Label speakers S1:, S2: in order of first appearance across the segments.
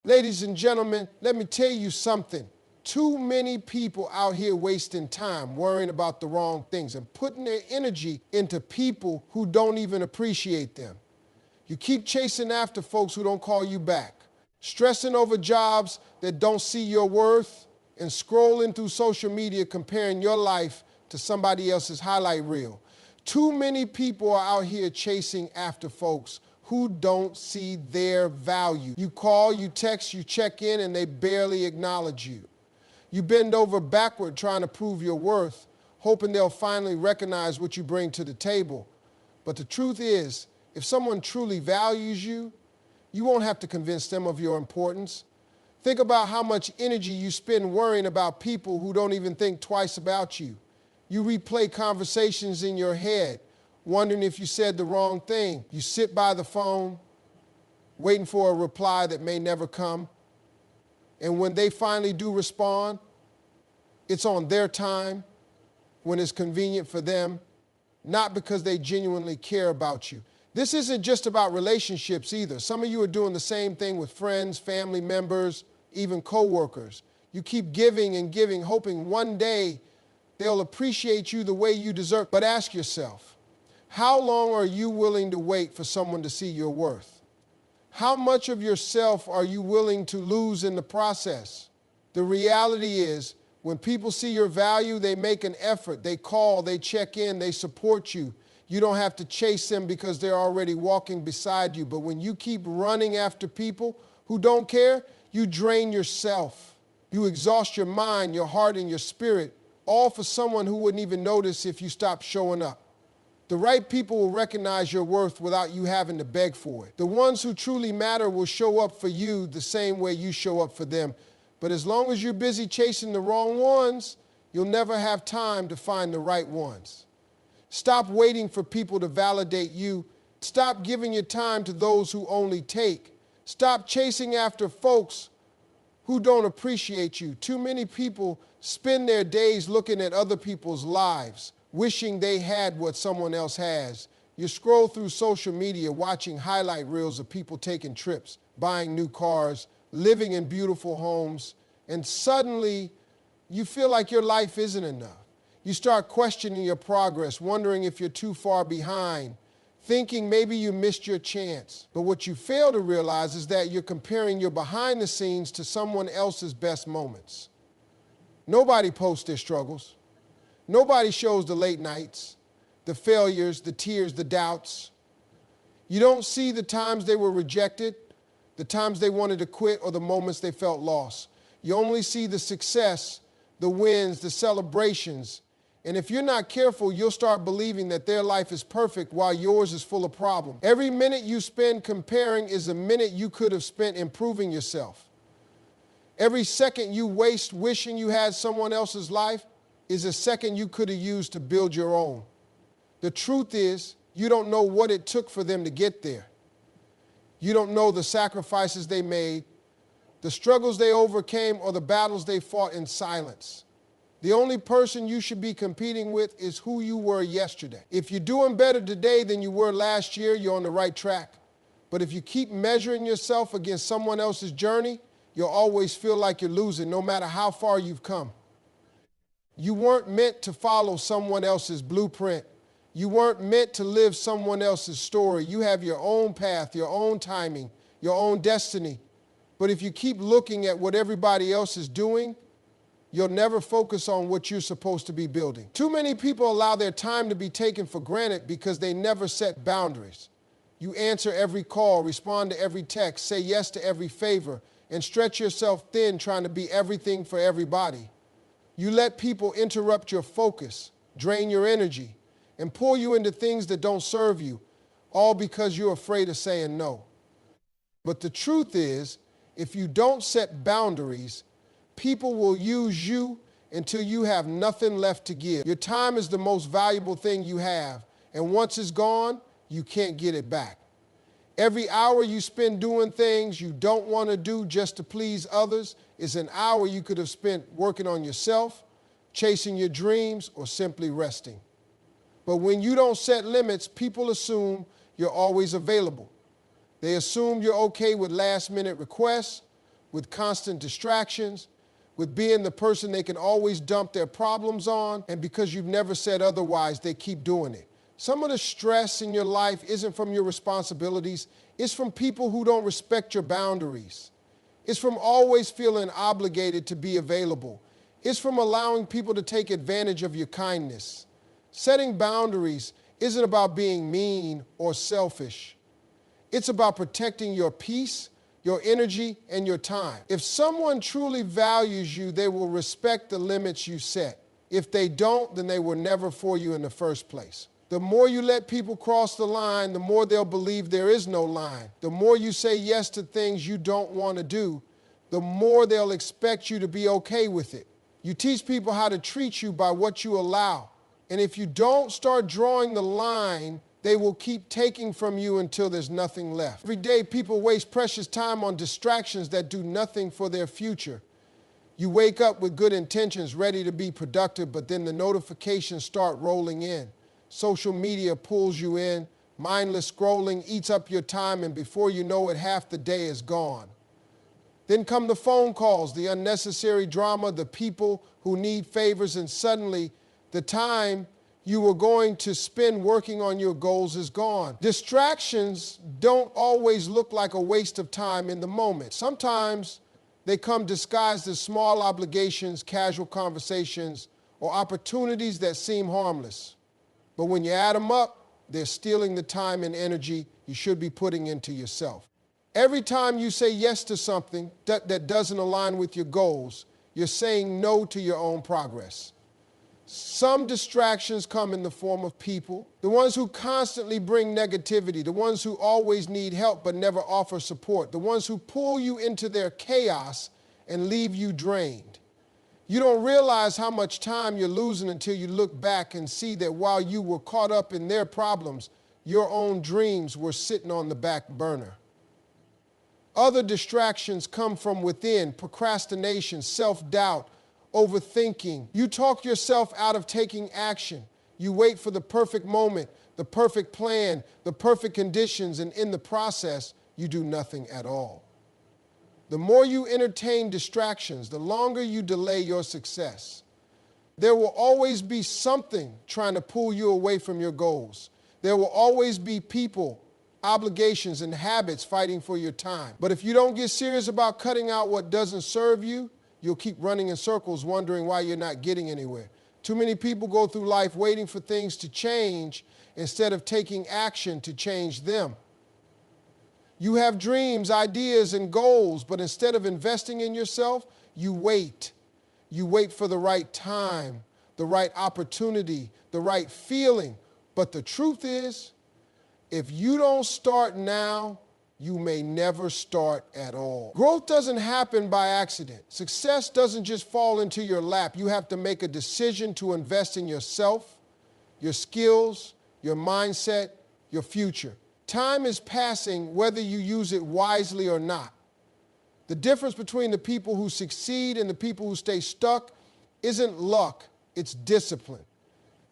S1: Ladies and gentlemen, let me tell you something. Too many people out here wasting time worrying about the wrong things and putting their energy into people who don't even appreciate them. You keep chasing after folks who don't call you back, stressing over jobs that don't see your worth, and scrolling through social media comparing your life to somebody else's highlight reel. Too many people are out here chasing after folks who don't see their value. You call, you text, you check in, and they barely acknowledge you. You bend over backward trying to prove your worth, hoping they'll finally recognize what you bring to the table. But the truth is, if someone truly values you, you won't have to convince them of your importance. Think about how much energy you spend worrying about people who don't even think twice about you. You replay conversations in your head, wondering if you said the wrong thing. You sit by the phone, waiting for a reply that may never come. And when they finally do respond, it's on their time, when it's convenient for them, not because they genuinely care about you. This isn't just about relationships either. Some of you are doing the same thing with friends, family members, even coworkers. You keep giving and giving, hoping one day they'll appreciate you the way you deserve. But ask yourself, how long are you willing to wait for someone to see your worth? How much of yourself are you willing to lose in the process? The reality is, when people see your value, they make an effort. They call, they check in, they support you. You don't have to chase them because they're already walking beside you. But when you keep running after people who don't care, you drain yourself. You exhaust your mind, your heart, and your spirit, all for someone who wouldn't even notice if you stopped showing up. The right people will recognize your worth without you having to beg for it. The ones who truly matter will show up for you the same way you show up for them. But as long as you're busy chasing the wrong ones, you'll never have time to find the right ones. Stop waiting for people to validate you. Stop giving your time to those who only take. Stop chasing after folks who don't appreciate you. Too many people spend their days looking at other people's lives, wishing they had what someone else has. You scroll through social media watching highlight reels of people taking trips, buying new cars, living in beautiful homes, and suddenly you feel like your life isn't enough. You start questioning your progress, wondering if you're too far behind, thinking maybe you missed your chance. But what you fail to realize is that you're comparing your behind the scenes to someone else's best moments. Nobody posts their struggles. Nobody shows the late nights, the failures, the tears, the doubts. You don't see the times they were rejected, the times they wanted to quit, or the moments they felt lost. You only see the success, the wins, the celebrations. And if you're not careful, you'll start believing that their life is perfect while yours is full of problems. Every minute you spend comparing is a minute you could have spent improving yourself. Every second you waste wishing you had someone else's life is a second you could have used to build your own. The truth is, you don't know what it took for them to get there. You don't know the sacrifices they made, the struggles they overcame, or the battles they fought in silence. The only person you should be competing with is who you were yesterday. If you're doing better today than you were last year, you're on the right track. But if you keep measuring yourself against someone else's journey, you'll always feel like you're losing, no matter how far you've come. You weren't meant to follow someone else's blueprint. You weren't meant to live someone else's story. You have your own path, your own timing, your own destiny. But if you keep looking at what everybody else is doing, you'll never focus on what you're supposed to be building. Too many people allow their time to be taken for granted because they never set boundaries. You answer every call, respond to every text, say yes to every favor, and stretch yourself thin trying to be everything for everybody. You let people interrupt your focus, drain your energy, and pull you into things that don't serve you, all because you're afraid of saying no. But the truth is, if you don't set boundaries, people will use you until you have nothing left to give. Your time is the most valuable thing you have, and once it's gone, you can't get it back. Every hour you spend doing things you don't want to do just to please others is an hour you could have spent working on yourself, chasing your dreams, or simply resting. But when you don't set limits, people assume you're always available. They assume you're okay with last-minute requests, with constant distractions, with being the person they can always dump their problems on, and because you've never said otherwise, they keep doing it. Some of the stress in your life isn't from your responsibilities, it's from people who don't respect your boundaries. It's from always feeling obligated to be available. It's from allowing people to take advantage of your kindness. Setting boundaries isn't about being mean or selfish. It's about protecting your peace, your energy, and your time. If someone truly values you, they will respect the limits you set. If they don't, then they were never for you in the first place. The more you let people cross the line, the more they'll believe there is no line. The more you say yes to things you don't want to do, the more they'll expect you to be okay with it. You teach people how to treat you by what you allow. And if you don't start drawing the line, they will keep taking from you until there's nothing left. Every day, people waste precious time on distractions that do nothing for their future. You wake up with good intentions, ready to be productive, but then the notifications start rolling in. Social media pulls you in. Mindless scrolling eats up your time, and before you know it, half the day is gone. Then come the phone calls, the unnecessary drama, the people who need favors, and suddenly the time you were going to spend working on your goals is gone. Distractions don't always look like a waste of time in the moment. Sometimes they come disguised as small obligations, casual conversations, or opportunities that seem harmless. But when you add them up, they're stealing the time and energy you should be putting into yourself. Every time you say yes to something that doesn't align with your goals, you're saying no to your own progress. Some distractions come in the form of people, the ones who constantly bring negativity, the ones who always need help but never offer support, the ones who pull you into their chaos and leave you drained. You don't realize how much time you're losing until you look back and see that while you were caught up in their problems, your own dreams were sitting on the back burner. Other distractions come from within: procrastination, self-doubt, overthinking. You talk yourself out of taking action. You wait for the perfect moment, the perfect plan, the perfect conditions, and in the process, you do nothing at all. The more you entertain distractions, the longer you delay your success. There will always be something trying to pull you away from your goals. There will always be people, obligations, and habits fighting for your time. But if you don't get serious about cutting out what doesn't serve you, you'll keep running in circles wondering why you're not getting anywhere. Too many people go through life waiting for things to change instead of taking action to change them. You have dreams, ideas, and goals, but instead of investing in yourself, you wait. You wait for the right time, the right opportunity, the right feeling. But the truth is, if you don't start now, you may never start at all. Growth doesn't happen by accident. Success doesn't just fall into your lap. You have to make a decision to invest in yourself, your skills, your mindset, your future. Time is passing whether you use it wisely or not. The difference between the people who succeed and the people who stay stuck isn't luck, it's discipline.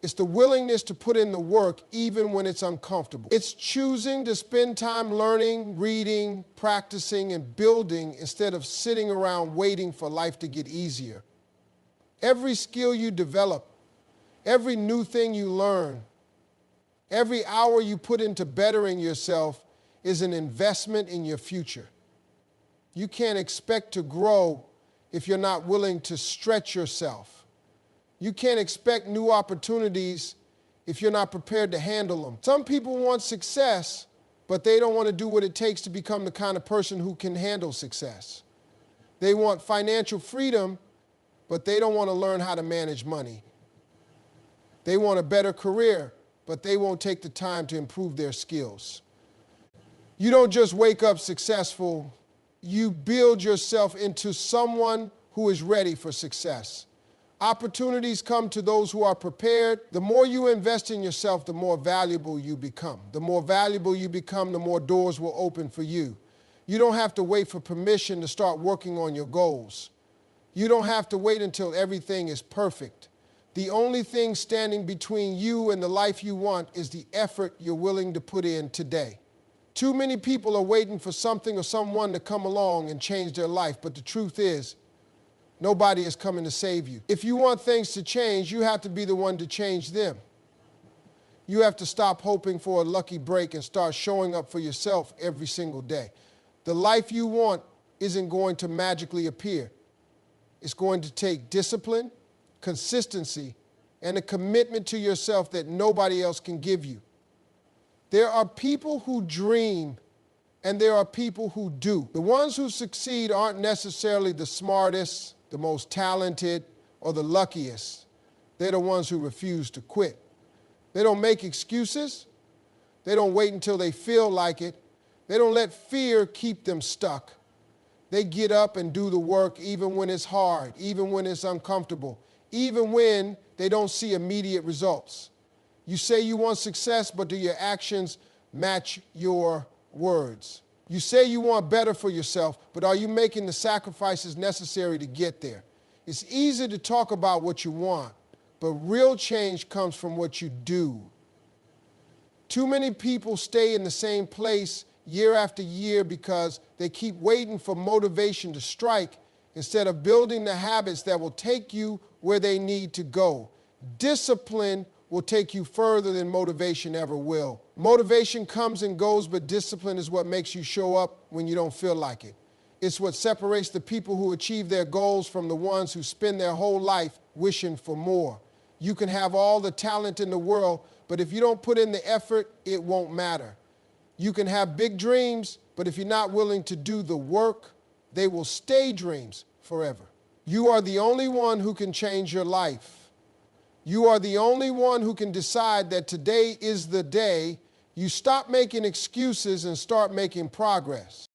S1: It's the willingness to put in the work even when it's uncomfortable. It's choosing to spend time learning, reading, practicing, and building instead of sitting around waiting for life to get easier. Every skill you develop, every new thing you learn, every hour you put into bettering yourself is an investment in your future. You can't expect to grow if you're not willing to stretch yourself. You can't expect new opportunities if you're not prepared to handle them. Some people want success, but they don't want to do what it takes to become the kind of person who can handle success. They want financial freedom, but they don't want to learn how to manage money. They want a better career, but they won't take the time to improve their skills. You don't just wake up successful, you build yourself into someone who is ready for success. Opportunities come to those who are prepared. The more you invest in yourself, the more valuable you become. The more valuable you become, the more doors will open for you. You don't have to wait for permission to start working on your goals. You don't have to wait until everything is perfect. The only thing standing between you and the life you want is the effort you're willing to put in today. Too many people are waiting for something or someone to come along and change their life, but the truth is, nobody is coming to save you. If you want things to change, you have to be the one to change them. You have to stop hoping for a lucky break and start showing up for yourself every single day. The life you want isn't going to magically appear. It's going to take discipline, consistency, and a commitment to yourself that nobody else can give you. There are people who dream and there are people who do. The ones who succeed aren't necessarily the smartest, the most talented, or the luckiest. They're the ones who refuse to quit. They don't make excuses. They don't wait until they feel like it. They don't let fear keep them stuck. They get up and do the work even when it's hard, even when it's uncomfortable, even when they don't see immediate results. You say you want success, but do your actions match your words? You say you want better for yourself, but are you making the sacrifices necessary to get there? It's easy to talk about what you want, but real change comes from what you do. Too many people stay in the same place year after year because they keep waiting for motivation to strike instead of building the habits that will take you where they need to go. Discipline will take you further than motivation ever will. Motivation comes and goes, but discipline is what makes you show up when you don't feel like it. It's what separates the people who achieve their goals from the ones who spend their whole life wishing for more. You can have all the talent in the world, but if you don't put in the effort, it won't matter. You can have big dreams, but if you're not willing to do the work, they will stay dreams forever. You are the only one who can change your life. You are the only one who can decide that today is the day you stop making excuses and start making progress.